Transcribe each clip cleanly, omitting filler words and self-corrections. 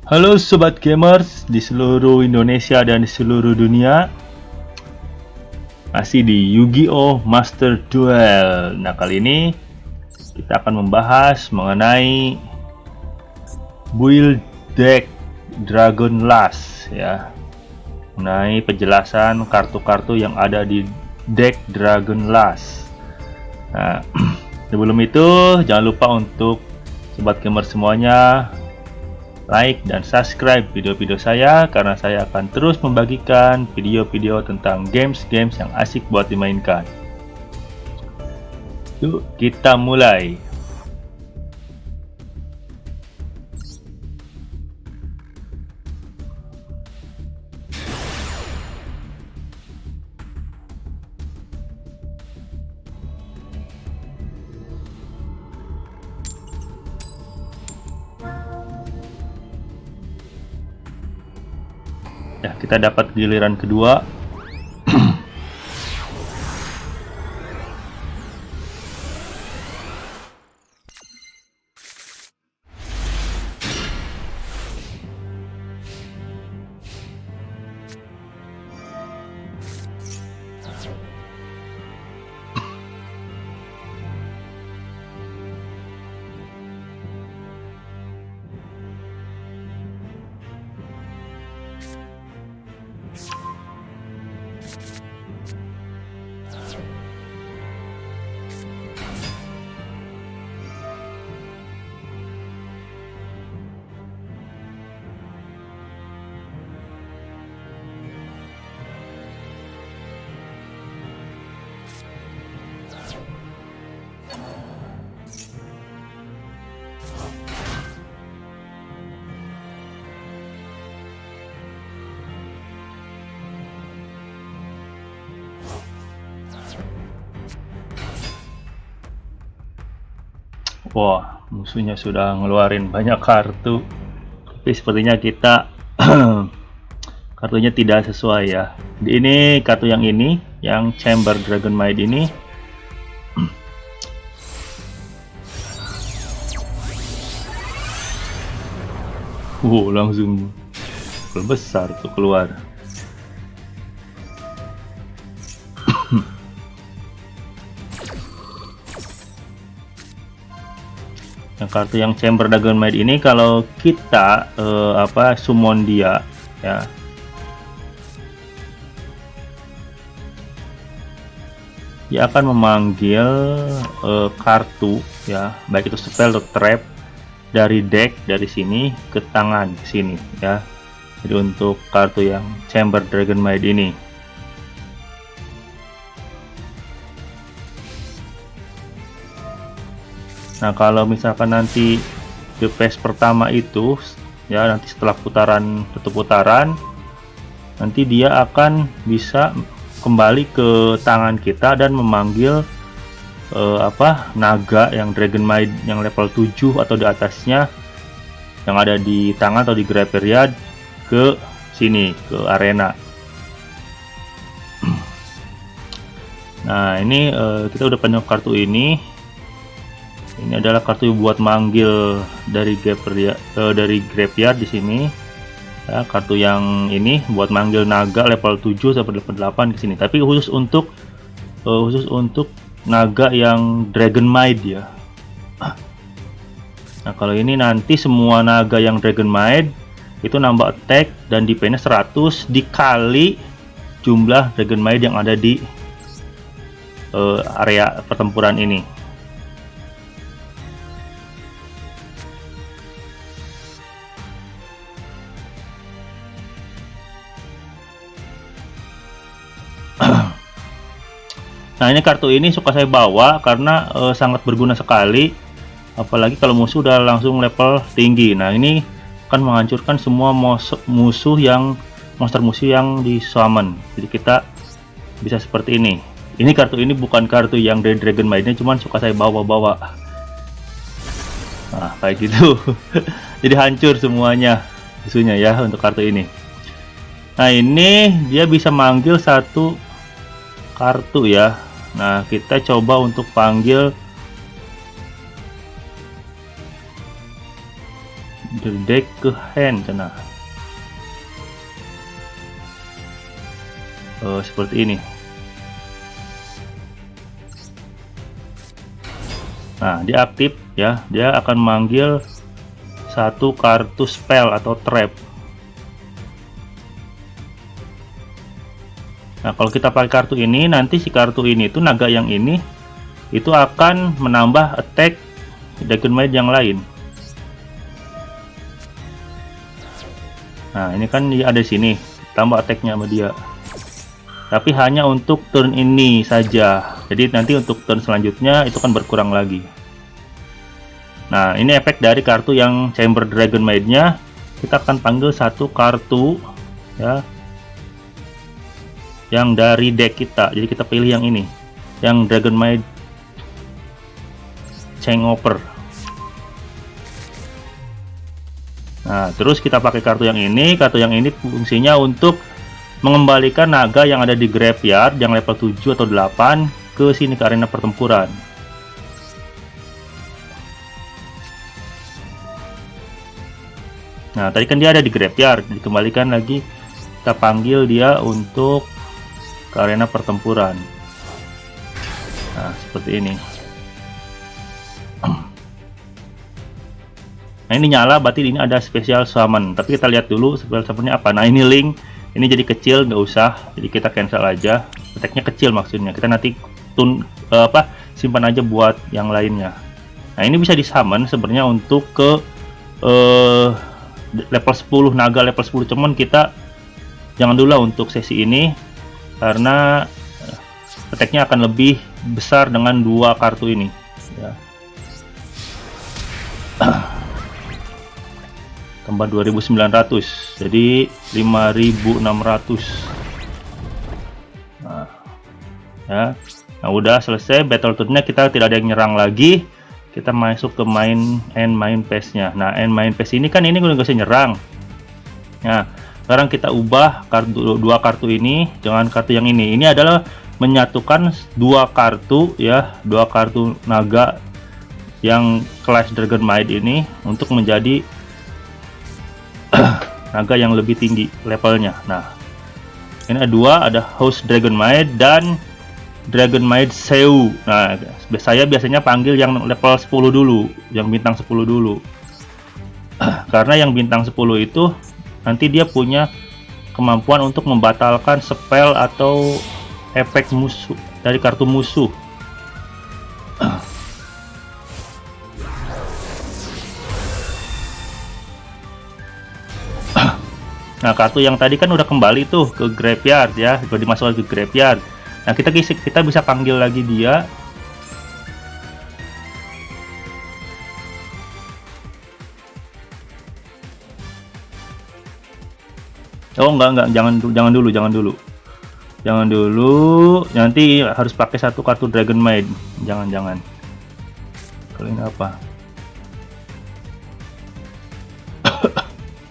Halo Sobat Gamers di seluruh Indonesia dan di seluruh dunia. Masih di Yu-Gi-Oh! Master Duel. Nah, kali ini kita akan membahas mengenai build deck Dragon Last ya. Mengenai penjelasan kartu-kartu yang ada di deck Dragon Last. Nah, sebelum itu jangan lupa untuk Sobat Gamers semuanya like dan subscribe video-video saya karena saya akan terus membagikan video-video tentang games-games yang asik buat dimainkan. Yuk kita mulai. Ya, kita dapat giliran kedua. Wah, musuhnya sudah ngeluarin banyak kartu. Tapi sepertinya kita kartunya tidak sesuai ya. Ini kartu yang ini, yang Chamber Dragon Maid ini. Langsung besar tuh keluar. Yang kartu yang Chamber Dragon Maid ini kalau kita summon dia ya, dia akan memanggil kartu ya, baik itu spell atau trap dari deck dari sini ke tangan ke sini ya. Jadi untuk kartu yang Chamber Dragon Maid ini, nah kalau misalkan nanti di phase pertama itu ya, nanti setelah tutup putaran, nanti dia akan bisa kembali ke tangan kita dan memanggil naga yang Dragon Maid yang level 7 atau di atasnya yang ada di tangan atau di graveyard ke sini, ke arena. Nah ini kita udah punya kartu ini. Ini adalah kartu buat manggil dari graveyard di sini. Ya, kartu yang ini buat manggil naga level 7 sampai level 8 ke sini. Tapi khusus untuk naga yang Dragon Maid ya. Nah, kalau ini nanti semua naga yang Dragon Maid itu nambah attack dan defense 100 dikali jumlah Dragon Maid yang ada di area pertempuran ini. Nah, ini kartu ini suka saya bawa karena sangat berguna sekali, apalagi kalau musuh udah langsung level tinggi. Nah, ini akan menghancurkan semua monster musuh yang di summon. Jadi kita bisa seperti ini. Ini kartu ini bukan kartu yang dari Dragon Maid-nya, cuman suka saya bawa-bawa. Nah, kayak gitu. Jadi hancur semuanya musuhnya ya untuk kartu ini. Nah, ini dia bisa manggil satu kartu ya. Nah, kita coba untuk panggil Dari deck ke hand sana. Seperti ini. Nah, dia aktif ya, dia akan manggil satu kartu spell atau trap. Nah, kalau kita pakai kartu ini, nanti si kartu ini itu naga yang ini itu akan menambah attack Dragon Maid yang lain. Nah, ini kan dia ada di sini, tambah attacknya sama dia. Tapi hanya untuk turn ini saja. Jadi nanti untuk turn selanjutnya itu kan berkurang lagi. Nah, ini efek dari kartu yang Chamber Dragon Maid-nya. Kita akan panggil satu kartu ya, yang dari deck kita. Jadi kita pilih yang ini, yang Dragon Maid Changeover. Nah, terus kita pakai kartu yang ini. Kartu yang ini fungsinya untuk mengembalikan naga yang ada di graveyard yang level 7 atau 8 ke sini, ke arena pertempuran. Nah, tadi kan dia ada di graveyard, dikembalikan lagi, kita panggil dia untuk ke arena pertempuran. Nah, seperti ini. Nah, ini nyala, berarti ini ada special summon. Tapi kita lihat dulu special summonnya apa. Nah, ini link, ini jadi kecil, nggak usah. Jadi kita cancel aja. Attack-nya kecil maksudnya. Kita nanti simpan aja buat yang lainnya. Nah, ini bisa disummon sebenarnya untuk ke level 10, naga level 10. Cuman kita jangan dulu lah untuk sesi ini, karena attack-nya akan lebih besar dengan dua kartu ini ya. Tambah 2.900, jadi 5.600. Nah, ya. Nah, udah selesai battle turn-nya, kita tidak ada yang nyerang lagi. Kita masuk ke main phase-nya. Nah, main phase ini kan ini udah nggak bisa nyerang. Nah, sekarang kita ubah dua kartu ini dengan kartu yang ini. Ini adalah menyatukan dua kartu ya, dua kartu naga yang Clash Dragon Maid ini untuk menjadi naga yang lebih tinggi levelnya. Nah, ini ada dua, ada House Dragon Maid dan Dragon Maid Seu. Nah, saya biasanya panggil yang level 10 dulu, yang bintang 10 dulu. Karena yang bintang 10 itu nanti dia punya kemampuan untuk membatalkan spell atau efek musuh dari kartu musuh. Nah, kartu yang tadi kan udah kembali tuh ke graveyard ya, udah dimasukkan ke graveyard. Nah, kita bisa panggil lagi dia. Oh, enggak, jangan dulu. Nanti harus pakai satu kartu Dragon Maid. Jangan. Kalau ini apa?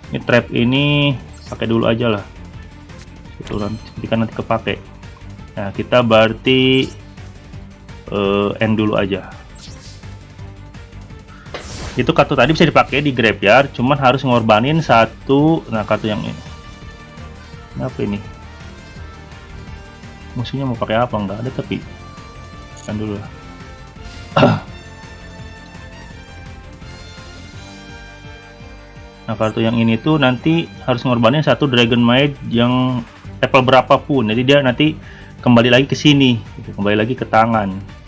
Ini trap ini pakai dulu aja lah. Itu nanti kepake. Nah, kita berarti end dulu aja. Itu kartu tadi bisa dipakai di graveyard, cuman harus ngorbanin satu. Nah, kartu yang ini. Apa ini? Musuhnya mau pakai apa? Enggak ada, tapi kan dulu lah. Nah, kartu yang ini tuh nanti harus ngorbanin satu Dragon Maid yang level berapapun. Jadi dia nanti kembali lagi ke sini, kembali lagi ke tangan.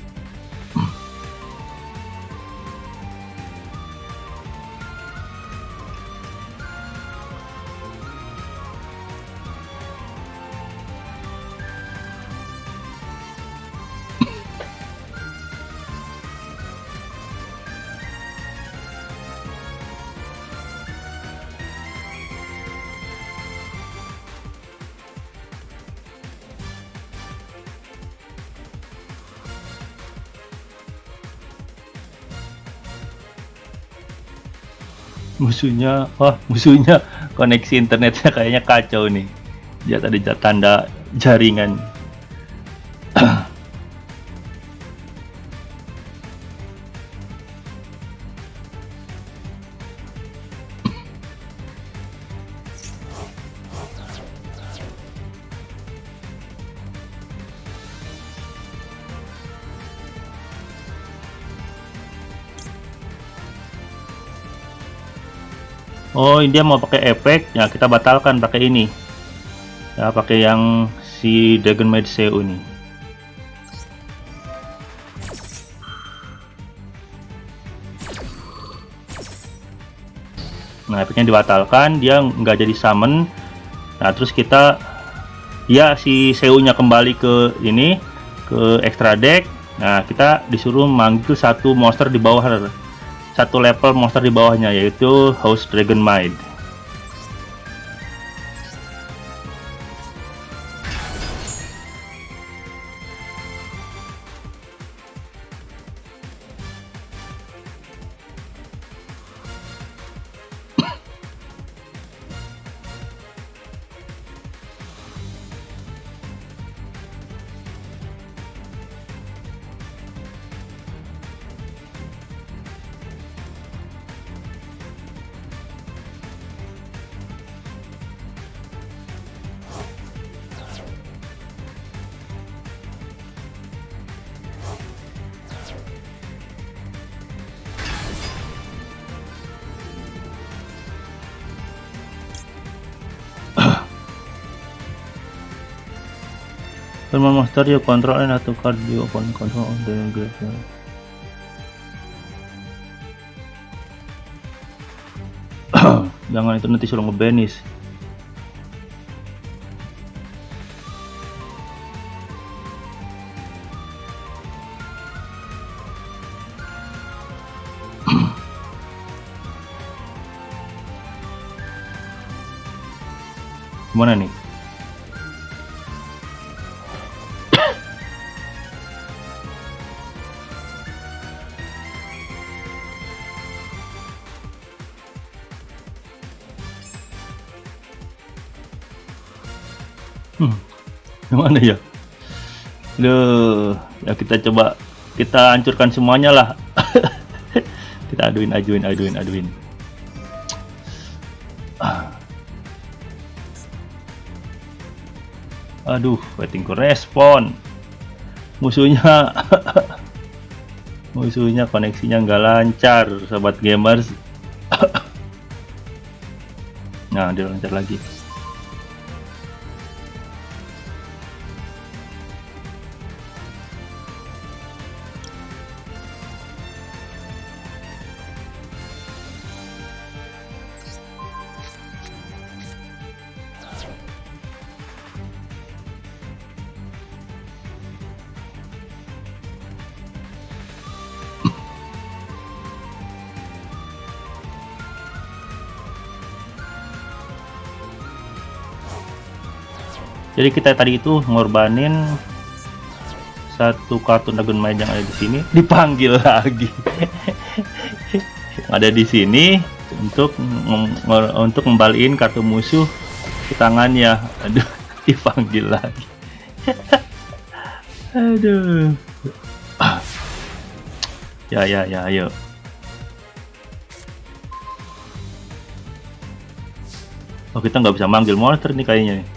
Musuhnya koneksi internetnya kayaknya kacau nih. Lihat ada tanda jaringan. Oh, dia mau pakai efek, ya kita batalkan pakai ini. Ya, pakai yang si Dragon Maid Seu ini. Nah, efeknya dibatalkan, dia nggak jadi summon. Nah, terus kita ya si Seu-nya kembali ke ini, ke extra deck. Nah, kita disuruh manggil satu monster di bawah, satu level monster di bawahnya, yaitu House Dragon Maid. Semua monster you control and atau card you open control on the graveyard. Jangan, itu nanti suruh ngebanis. Gimana nih? Gimana ya? Duh, ya kita coba, kita hancurkan semuanya lah. Kita aduin. Aduh, waiting to respon. Musuhnya musuhnya koneksinya nggak lancar, sobat gamers. Nah, dia lancar lagi. Jadi kita tadi itu ngorbanin satu kartu Dragon Maid yang ada di sini, dipanggil lagi. Ada di sini untuk ngembaliin kartu musuh ke tangannya. Aduh, dipanggil lagi. Aduh. Ya, ayo. Oh, kita nggak bisa manggil monster nih kayaknya nih.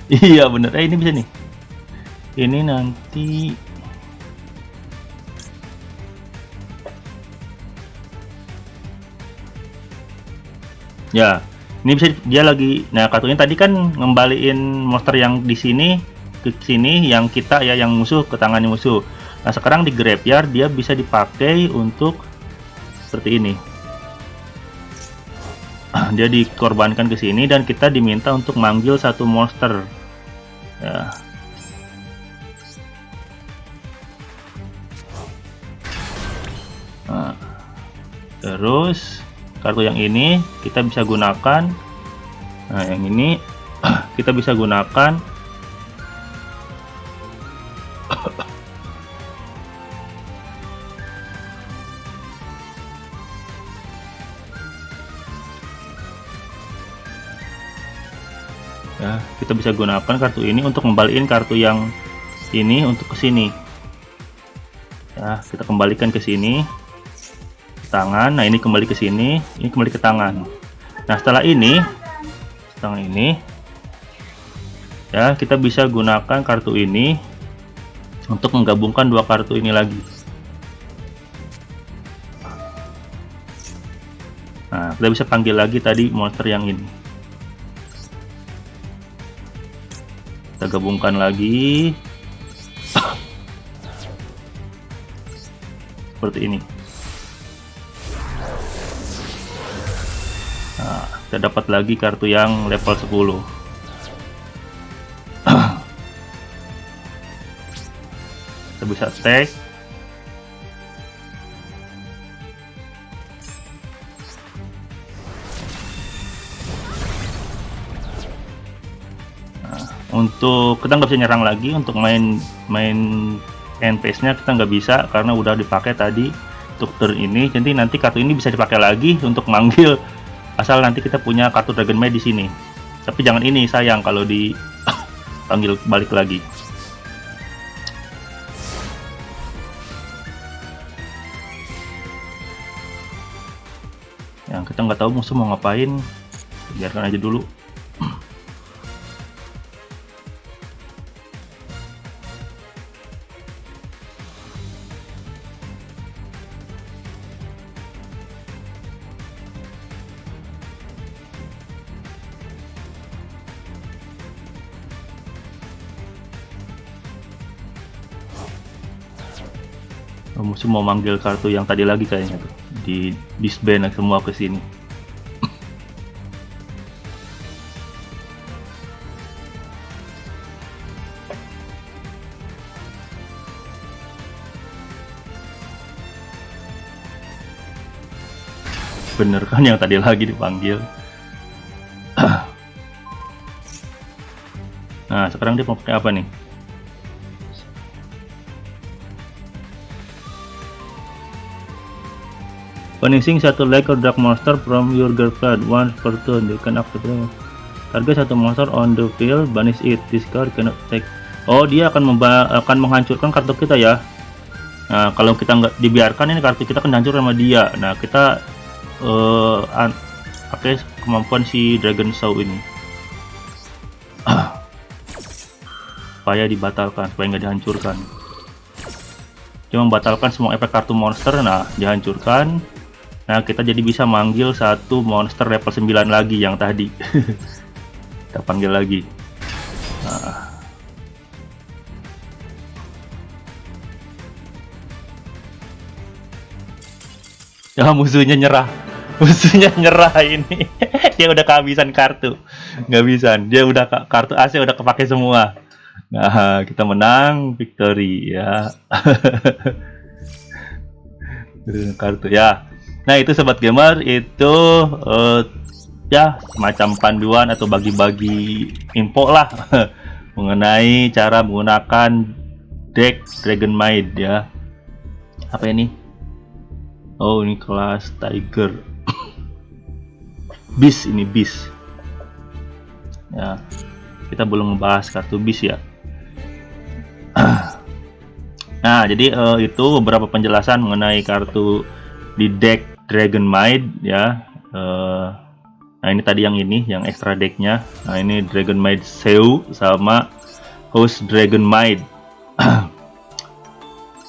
Iya bener, ini bisa nih. Ini nanti ya, ini bisa dia lagi. Nah, kartunya tadi kan ngembaliin monster yang di sini ke sini, yang kita ya, yang musuh ke tangannya musuh. Nah, sekarang di graveyard dia bisa dipakai untuk seperti ini. Dia dikorbankan ke sini dan kita diminta untuk manggil satu monster. Ya. Nah, terus kartu yang ini kita bisa gunakan. Nah, yang ini kita bisa gunakan. Ya, kita bisa gunakan kartu ini untuk kembaliin kartu yang ini untuk ke sini. Ya, kita kembalikan ke sini, ke tangan. Nah, ini kembali ke sini, ini kembali ke tangan. Nah, setelah ini ya, kita bisa gunakan kartu ini untuk menggabungkan dua kartu ini lagi. Nah, kita bisa panggil lagi tadi monster yang ini. Kita gabungkan lagi. Seperti ini. Nah, kita dapat lagi kartu yang level 10. Kita bisa attack. Untuk kita nggak bisa nyerang lagi, untuk main NPS-nya kita nggak bisa karena udah dipakai tadi untuk turn ini. Jadi nanti kartu ini bisa dipakai lagi untuk manggil, asal nanti kita punya kartu Dragon Maid di sini. Tapi jangan ini, sayang kalau dipanggil balik lagi. Yang kita nggak tahu musuh mau ngapain, biarkan aja dulu. Musuh mau manggil kartu yang tadi lagi kayaknya tuh, di disband semua ke sini. Bener kan yang tadi lagi dipanggil. Nah, sekarang dia mau pakai apa nih? Punishing satu leg or dark monster from your graveyard once per turn. You can activate target satu monster on the field, banish it. This card cannot take. Oh, dia akan menghancurkan kartu kita ya. Nah, kalau kita nggak dibiarkan, ini kartu kita akan hancur sama dia. Nah, kita pakai kemampuan si Dragon Saw ini supaya dibatalkan, supaya nggak dihancurkan. Cuma membatalkan semua efek kartu monster. Nah, dihancurkan. Nah, kita jadi bisa manggil satu monster level 9 lagi yang tadi. Kita panggil lagi. Nah. Ya, musuhnya nyerah. Musuhnya nyerah ini. Dia udah kehabisan kartu. Nggak bisa. Dia udah kartu AC udah kepake semua. Nah, kita menang, victory ya. Kartu ya. Nah, itu sobat gamer, itu ya semacam panduan atau bagi-bagi info lah mengenai cara menggunakan deck Dragon Maid ya. Apa ini? Oh, ini kelas Tiger. Beast, ini Beast. Ya, kita belum membahas kartu Beast ya. Nah, jadi itu beberapa penjelasan mengenai kartu di deck Dragon Maid ya. Nah, ini tadi yang ini, yang extra decknya. Nah, ini Dragon Maid Seu sama Host Dragon Maid.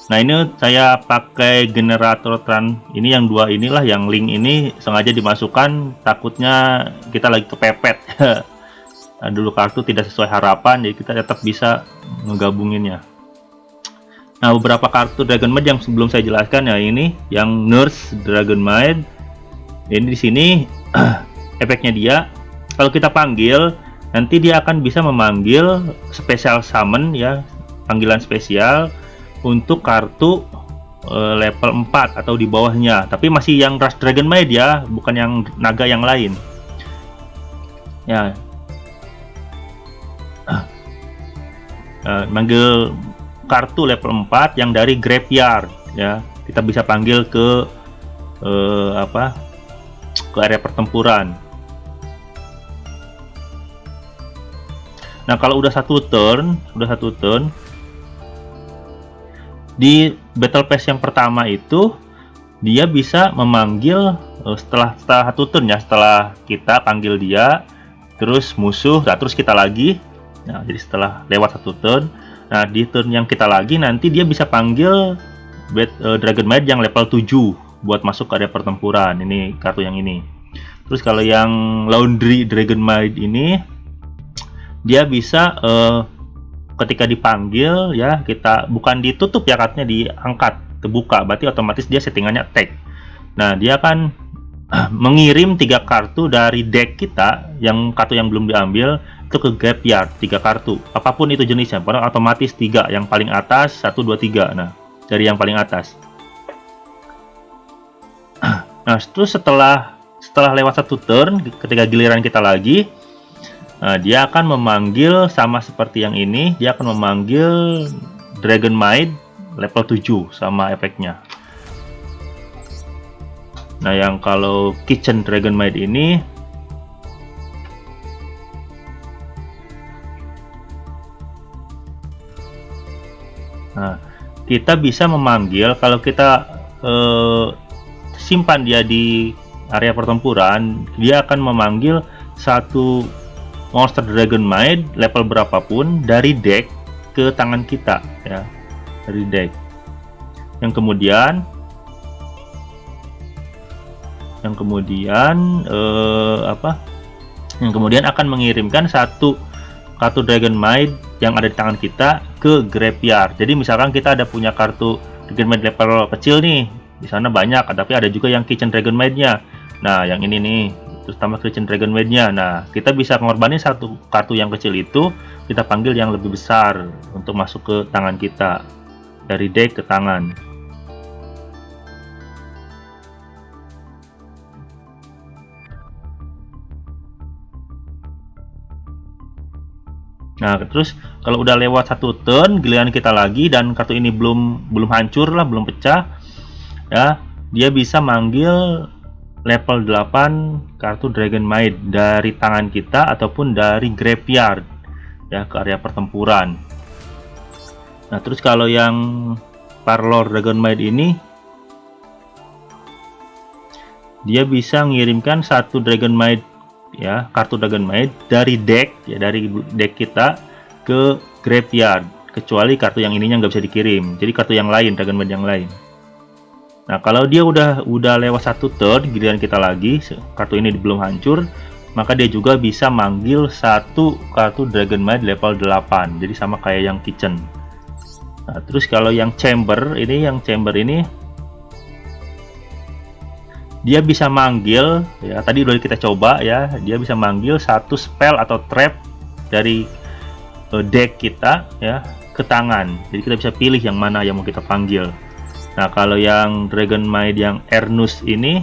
Nah, ini saya pakai generator tran. Ini yang dua inilah, yang link ini sengaja dimasukkan, takutnya kita lagi kepepet. Nah, dulu kartu tidak sesuai harapan, jadi kita tetap bisa ngegabunginnya. Nah, beberapa kartu Dragon Maid yang sebelum saya jelaskan ya, ini yang Nurse Dragon Maid. Ini di sini efeknya dia, kalau kita panggil nanti dia akan bisa memanggil special summon ya, panggilan spesial untuk kartu level 4 atau di bawahnya, tapi masih yang Rush Dragon Maid ya, bukan yang naga yang lain. Ya. Manggil kartu level 4 yang dari graveyard ya, kita bisa panggil ke ke area pertempuran. Nah, kalau udah satu turn di battle pass yang pertama itu dia bisa memanggil setelah satu turn ya, setelah kita panggil dia terus musuh, nah terus kita lagi. Nah, jadi setelah lewat satu turn, nah di turn yang kita lagi nanti dia bisa panggil Dragon Maid yang level 7 buat masuk ke area pertempuran. Ini kartu yang ini. Terus kalau yang Laundry Dragon Maid ini, dia bisa ketika dipanggil ya, kita bukan ditutup ya, kartunya diangkat, terbuka, berarti otomatis dia settingannya attack. Nah, dia akan mengirim 3 kartu dari deck kita, yang kartu yang belum diambil itu ke graveyard, 3 kartu apapun itu jenisnya, pokoknya otomatis 3, yang paling atas 1 2 3. Nah, dari yang paling atas. Nah, terus setelah lewat 1 turn, ketika giliran kita lagi, dia akan memanggil sama seperti yang ini, dia akan memanggil Dragon Maid level 7 sama efeknya. Nah, yang kalau Kitchen Dragon Maid ini, nah, kita bisa memanggil, kalau kita simpan dia di area pertempuran, dia akan memanggil satu monster Dragon Maid level berapapun dari deck ke tangan kita ya, dari deck. Yang kemudian akan mengirimkan satu kartu Dragon Maid yang ada di tangan kita ke graveyard. Jadi misalkan kita ada punya kartu Dragon Maid level kecil nih, di sana banyak, tapi ada juga yang Kitchen Dragon Maid-nya. Nah, yang ini nih, terus tambah Kitchen Dragon Maid-nya. Nah, kita bisa mengorbankan satu kartu yang kecil itu, kita panggil yang lebih besar untuk masuk ke tangan kita, dari deck ke tangan. Nah, terus kalau udah lewat 1 turn, giliran kita lagi dan kartu ini belum hancur lah, belum pecah ya, dia bisa manggil level 8 kartu Dragon Maid dari tangan kita ataupun dari graveyard ya, ke area pertempuran. Nah, terus kalau yang Parlor Dragon Maid ini, dia bisa mengirimkan satu Dragon Maid ya, kartu Dragon Maid dari deck ya, dari deck kita ke graveyard, kecuali kartu yang ininya nggak bisa dikirim, jadi kartu yang lain, Dragon Maid yang lain. Nah, kalau dia udah lewat 1 turn, giliran kita lagi, kartu ini belum hancur, maka dia juga bisa manggil satu kartu Dragon Maid level 8, jadi sama kayak yang Kitchen. Nah, terus kalau yang Chamber ini, dia bisa manggil ya, tadi udah kita coba ya, dia bisa manggil satu spell atau trap dari deck kita ya ke tangan, jadi kita bisa pilih yang mana yang mau kita panggil. Nah, kalau yang Dragon Maid yang Ernus ini,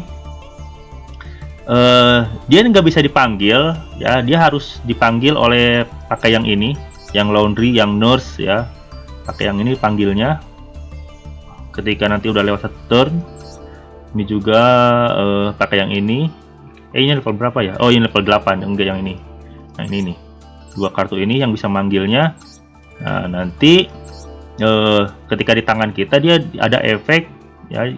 dia nggak bisa dipanggil ya, dia harus dipanggil oleh pakai yang ini, yang Laundry, yang Nurse ya, pakai yang ini panggilnya ketika nanti udah lewat 1 turn. Ini juga pakai yang ini. Ini level berapa ya? Oh, ini level 8, enggak yang ini. Nah, ini nih, 2 kartu ini yang bisa manggilnya. Nah, nanti ketika di tangan kita, dia ada efek ya,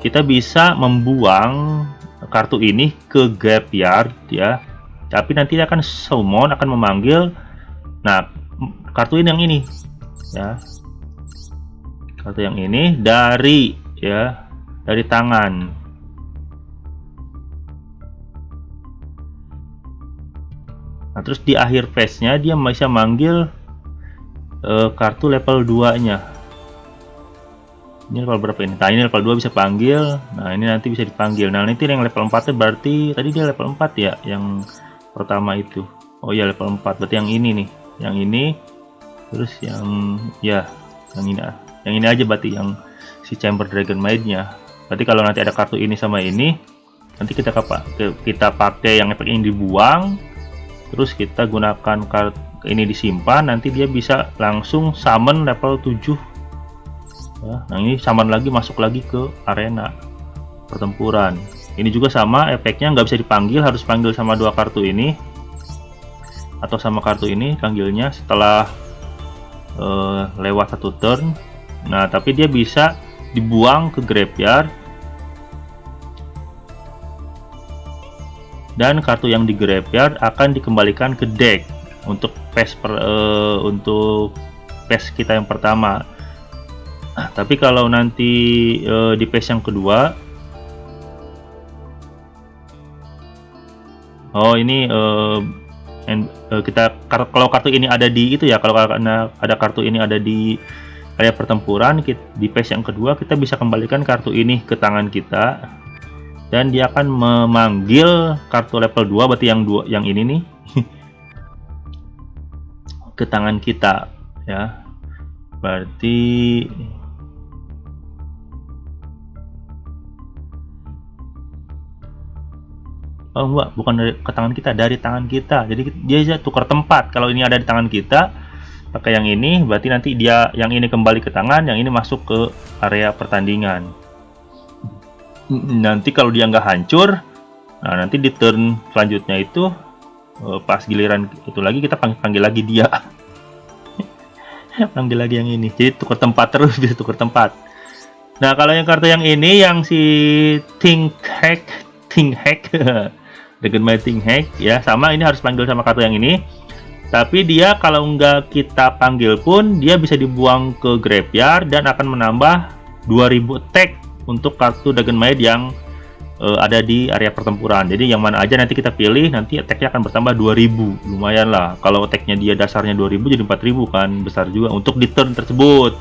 kita bisa membuang kartu ini ke graveyard ya, tapi nanti dia akan summon, akan memanggil, nah, kartu ini yang ini ya, kartu yang ini dari tangan. Nah, terus di akhir phase-nya dia bisa manggil kartu level 2-nya. Ini level berapa ini? Nah, ini level 2 bisa panggil. Nah, ini nanti bisa dipanggil. Nah, nanti yang level 4-nya berarti tadi dia level 4 ya, yang pertama itu. Oh ya, level 4. Berarti yang ini nih. Yang ini. Terus yang ini aja berarti, yang si Chamber Dragon Maid-nya. Berarti kalau nanti ada kartu ini sama ini, nanti kita pakai yang efek ini dibuang, terus kita gunakan kartu ini disimpan, nanti dia bisa langsung summon level 7 ya. Nah, ini summon lagi, masuk lagi ke arena pertempuran. Ini juga sama efeknya, nggak bisa dipanggil, harus panggil sama 2 kartu ini atau sama kartu ini panggilnya setelah lewat 1 turn. Nah, tapi dia bisa dibuang ke graveyard, dan kartu yang di graveyard akan dikembalikan ke deck untuk phase kita yang pertama. Tapi kalau nanti di phase yang kedua, oh ini kita kalau kartu ini ada di itu ya, kalau karena ada kartu ini ada di area pertempuran, di phase yang kedua kita bisa kembalikan kartu ini ke tangan kita dan dia akan memanggil kartu level 2, berarti yang ini nih ke tangan kita ya. Berarti oh enggak, bukan dari ke tangan kita, dari tangan kita. Jadi dia bisa tukar tempat. Kalau ini ada di tangan kita, pakai yang ini, berarti nanti dia yang ini kembali ke tangan, yang ini masuk ke area pertandingan. Nanti kalau dia nggak hancur, nah nanti di turn selanjutnya itu pas giliran itu lagi kita panggil lagi dia. Panggil lagi yang ini. Jadi tukar tempat terus, bisa tukar tempat. Nah, kalau yang kartu yang ini yang si Think Hack Dragon Maid Think Hack ya, sama ini harus panggil sama kartu yang ini. Tapi dia kalau nggak kita panggil pun dia bisa dibuang ke graveyard dan akan menambah 2000 attack untuk kartu Dragon Maid yang ada di area pertempuran. Jadi yang mana aja nanti kita pilih, nanti attack-nya akan bertambah 2000. Lumayan lah. Kalau attack-nya dia dasarnya 2000 jadi 4000 kan, besar juga untuk di turn tersebut.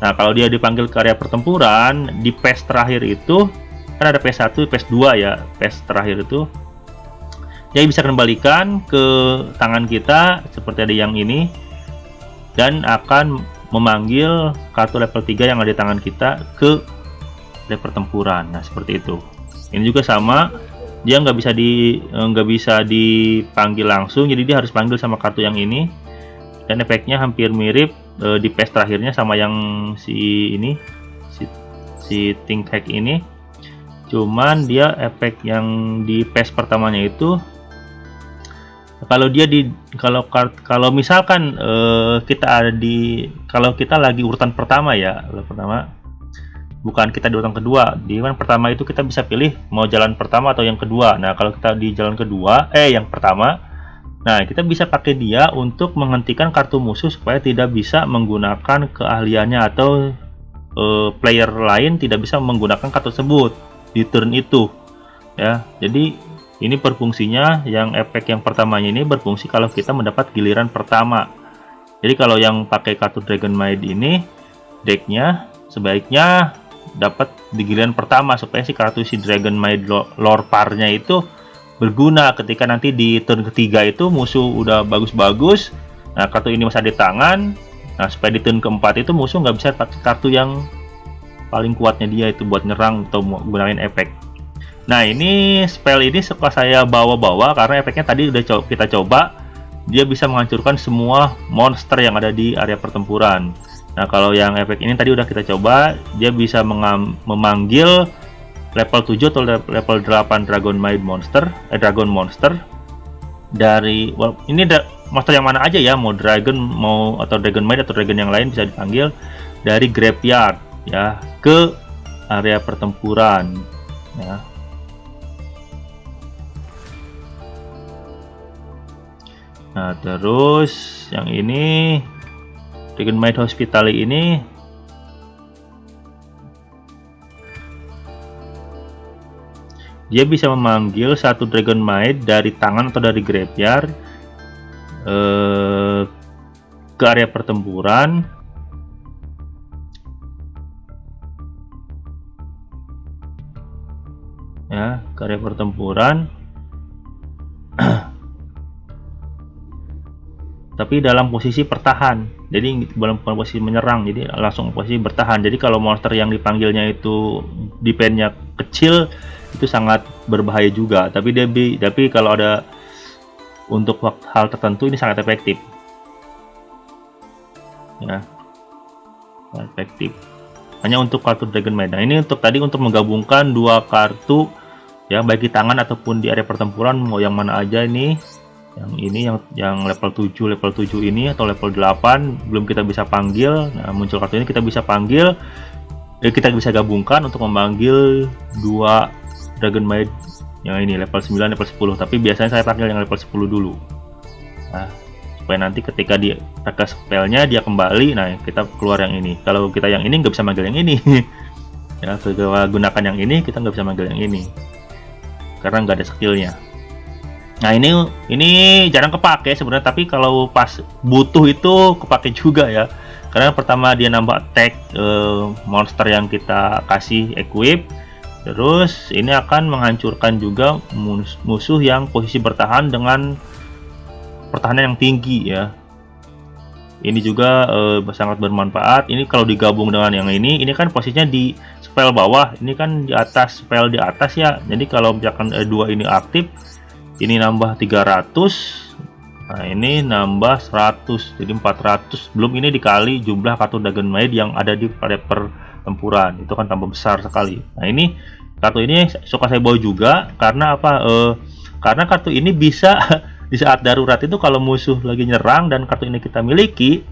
Nah, kalau dia dipanggil ke area pertempuran di phase terakhir itu kan ada phase 1, phase 2 ya. Phase terakhir itu dia bisa kembalikan ke tangan kita seperti ada yang ini dan akan memanggil kartu level 3 yang ada di tangan kita ke area pertempuran. Nah, seperti itu. Ini juga sama, dia nggak bisa dipanggil langsung, jadi dia harus panggil sama kartu yang ini. Dan efeknya hampir mirip di phase terakhirnya sama yang si Think Hack ini. Cuman dia efek yang di phase pertamanya itu, kalau misalkan kalau kita lagi urutan pertama ya, bukan kita di urutan kedua. Di mana pertama itu kita bisa pilih mau jalan pertama atau yang kedua. Nah, kalau kita di jalan kedua, yang pertama, nah kita bisa pakai dia untuk menghentikan kartu musuh supaya tidak bisa menggunakan keahliannya atau player lain tidak bisa menggunakan kartu tersebut di turn itu. Ya, jadi ini berfungsinya, yang efek yang pertamanya ini berfungsi kalau kita mendapat giliran pertama. Jadi kalau yang pakai kartu Dragon Maid ini, decknya sebaiknya dapat di giliran pertama supaya si kartu si Dragon Maid lore par-nya itu berguna ketika nanti di turn ketiga itu musuh udah bagus-bagus. Nah, kartu ini masih ada di tangan. Nah, supaya di turn keempat itu musuh nggak bisa pakai kartu yang paling kuatnya dia itu buat nyerang atau gunain efek. Nah, ini spell ini suka saya bawa-bawa karena efeknya tadi udah kita coba, dia bisa menghancurkan semua monster yang ada di area pertempuran. Nah, kalau yang efek ini tadi udah kita coba, dia bisa memanggil level 7 atau level 8 Dragon Monster dari ini monster yang mana aja ya, mau Dragon atau Dragon Maid atau Dragon yang lain bisa dipanggil dari graveyard ya ke area pertempuran ya. Nah, terus yang ini Dragon Maid Hospitality ini dia bisa memanggil satu Dragon Maid dari tangan atau dari graveyard ke area pertempuran ya, ke area pertempuran tapi dalam posisi bertahan, jadi dalam posisi menyerang, jadi langsung posisi bertahan. Jadi kalau monster yang dipanggilnya itu defense-nya kecil, itu sangat berbahaya juga. Tapi kalau ada untuk hal tertentu ini sangat efektif ya, efektif hanya untuk kartu Dragon Maid. Nah, ini untuk menggabungkan dua kartu ya, baik di tangan ataupun di area pertempuran, mau yang mana aja ini. Yang ini yang level 7 ini atau level 8 belum kita bisa panggil. Nah, muncul kartu ini kita bisa panggil, kita bisa gabungkan untuk memanggil dua Dragon Maid yang ini level 9, level 10. Tapi biasanya saya panggil yang level 10 dulu. Nah, supaya nanti ketika dia pakai spellnya dia kembali, nah kita keluar yang ini. Kalau kita yang ini nggak bisa manggil yang ini. Ya, kita gunakan yang ini, kita nggak bisa manggil yang ini karena nggak ada skillnya. Nah ini jarang kepake sebenarnya, tapi kalau pas butuh itu kepake juga ya. Karena pertama dia nambah attack monster yang kita kasih equip. Terus ini akan menghancurkan juga musuh yang posisi bertahan dengan pertahanan yang tinggi ya. Ini juga sangat bermanfaat. Ini kalau digabung dengan yang ini kan posisinya di spell bawah, ini kan di atas, spell di atas ya. Jadi kalau misalkan dua ini aktif, ini nambah 300, nah ini nambah 100, jadi 400. Belum ini dikali jumlah kartu Dragon Maid yang ada di pertempuran, itu kan tambah besar sekali. Nah ini kartu ini suka saya bawa juga karena apa? Karena kartu ini bisa di saat darurat itu kalau musuh lagi nyerang dan kartu ini kita miliki,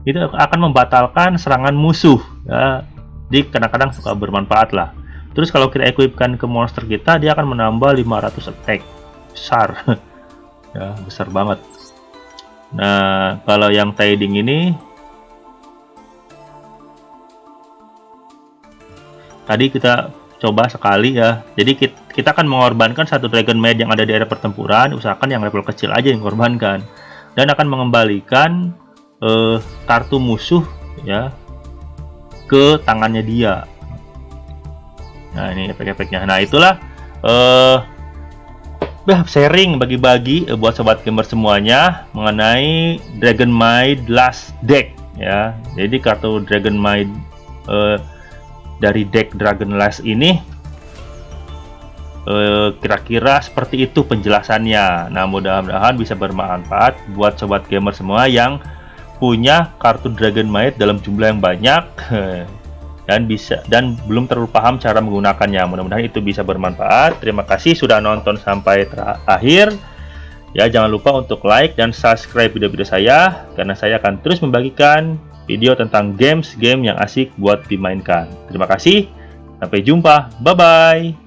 itu akan membatalkan serangan musuh ya. Jadi kadang-kadang suka bermanfaat lah. Terus kalau kita equipkan ke monster kita, dia akan menambah 500 attack. Besar. Ya, besar banget. Nah, kalau yang tiding ini tadi kita coba sekali ya. Jadi kita akan mengorbankan satu Dragon Maid yang ada di area pertempuran, usahakan yang level kecil aja yang korbankan. Dan akan mengembalikan kartu musuh ya ke tangannya dia. Nah, ini efek-efeknya. Nah, itulah sharing bagi-bagi buat sobat gamer semuanya mengenai Dragon Maid Last Deck ya. Jadi kartu Dragon Maid dari deck Dragon Last ini kira-kira seperti itu penjelasannya. Nah, mudah-mudahan bisa bermanfaat buat sobat gamer semua yang punya kartu Dragon Maid dalam jumlah yang banyak dan belum terlalu paham cara menggunakannya. Mudah-mudahan itu bisa bermanfaat. Terima kasih sudah nonton sampai terakhir ya. Jangan lupa untuk like dan subscribe video-video saya karena saya akan terus membagikan video tentang game yang asik buat dimainkan. Terima kasih, sampai jumpa, bye bye.